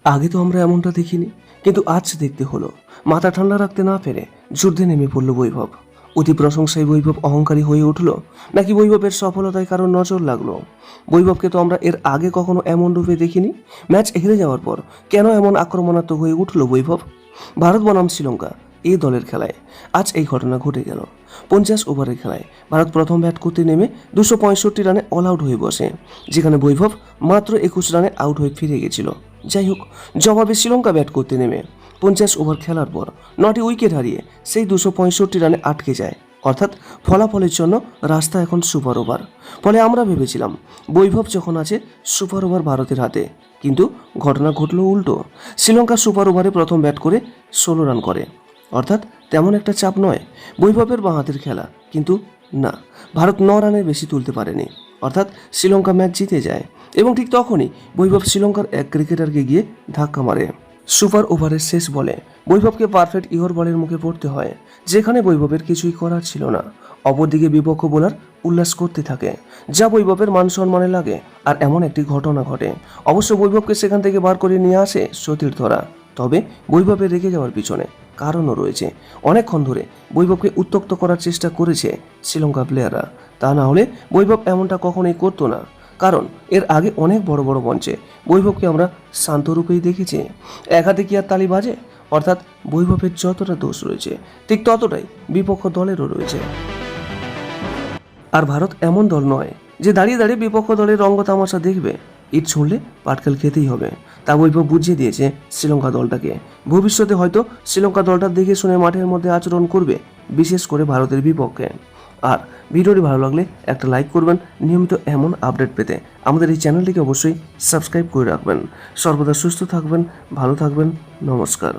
আগে তো আমরা এমনটা দেখিনি, কিন্তু আজ দেখতে হলো। মাথা ঠান্ডা রাখতে না পেরে যুদ্ধে নেমে পড়ল বৈভব। অতি প্রশংসায় বৈভব অহংকারী হয়ে উঠল, নাকি বৈভবের সফলতায় কারোর নজর লাগলো? বৈভবকে তো আমরা এর আগে কখনো এমন রূপে দেখিনি। ম্যাচ হেরে যাওয়ার পর কেন এমন আক্রমণাত্মক হয়ে উঠল বৈভব? ভারত বনাম শ্রীলঙ্কা এই দলের খেলায় আজ এই ঘটনা ঘটে গেল। 50 ওভারের খেলায় ভারত প্রথম ব্যাট করতে নেমে 265 রানে অল আউট হয়ে বসে, যেখানে বৈভব মাত্র 21 রানে আউট হয়ে ফিরে গেছিল। যাই হোক, জবাবে শ্রীলঙ্কা ব্যাট করতে নেমে 50 ওভার খেলার পর 9টি উইকেট হারিয়ে সেই 265 রানে আটকে যায়। অর্থাৎ ফলাফলের জন্য রাস্তা এখন সুপার ওভার। ফলে আমরা ভেবেছিলাম বৈভব যখন আছে সুপার ওভার ভারতের হাতে, কিন্তু ঘটনা ঘটল উল্টো। শ্রীলঙ্কা সুপার ওভারে প্রথম ব্যাট করে 16 রান করে, অর্থাৎ তেমন একটা চাপ নয়। বৈভবের বাঁ হাতের খেলা, কিন্তু না, ভারত 9 রানের বেশি তুলতে পারেনি, অর্থাৎ শ্রীলঙ্কা ম্যাচ জিতে যায়। এবং ঠিক তখনই বৈভব শ্রীলঙ্কার এক ক্রিকেটারকে গিয়ে ধাক্কা মারে। সুপার ওভারের শেষ বলে বৈভবকে পারফেক্ট ইহর বলের মুখে পড়তে হয়, যেখানে বৈভবের কিছুই করার ছিল না। অপরদিকে বিপক্ষ বোলার উল্লাস করতে থাকে, যা বৈভবের মান সম্মানে লাগে। আর এমন একটি ঘটনা ঘটে। অবশ্য বৈভবকে সেখান থেকে বার করে নিয়ে আসে সতীর্থরা। তবে বৈভবের রেগে যাওয়ার পিছনে কারণও রয়েছে। অনেকক্ষণ ধরে বৈভবকে উত্ত্যক্ত করার চেষ্টা করেছে শ্রীলঙ্কা প্লেয়াররা। তা না হলে বৈভব এমনটা কখনোই করতো না। কারণ এর আগে অনেক বড় বড় মঞ্চে বৈভবকে আমরা শান্তরূপেই দেখেছি। এক হাতে কি আর তালি বাজে? অর্থাৎ বৈভবের যতটা দোষ রয়েছে, ঠিক ততটাই বিপক্ষ দলেরও রয়েছে। আর ভারত এমন দল নয় যে দাঁড়িয়ে দাঁড়িয়ে বিপক্ষ দলের রঙ্গ তামাশা দেখবে। ইট ছুঁড়লে পাটকেল খেতেই হবে, তা বৈভব বুঝিয়ে দিয়েছে শ্রীলঙ্কা দলটাকে। ভবিষ্যতে হয়তো শ্রীলঙ্কা দলটা দেখে শুনে মাঠের মধ্যে আচরণ করবে, বিশেষ করে ভারতের বিপক্ষে। আর ভিডিওটি ভালো লাগলে একটা লাইক করবেন। নিয়মিত এমন আপডেট পেতে আমাদের এই চ্যানেলটিকে অবশ্যই সাবস্ক্রাইব করে রাখবেন। সর্বদা সুস্থ থাকবেন, ভালো থাকবেন। নমস্কার।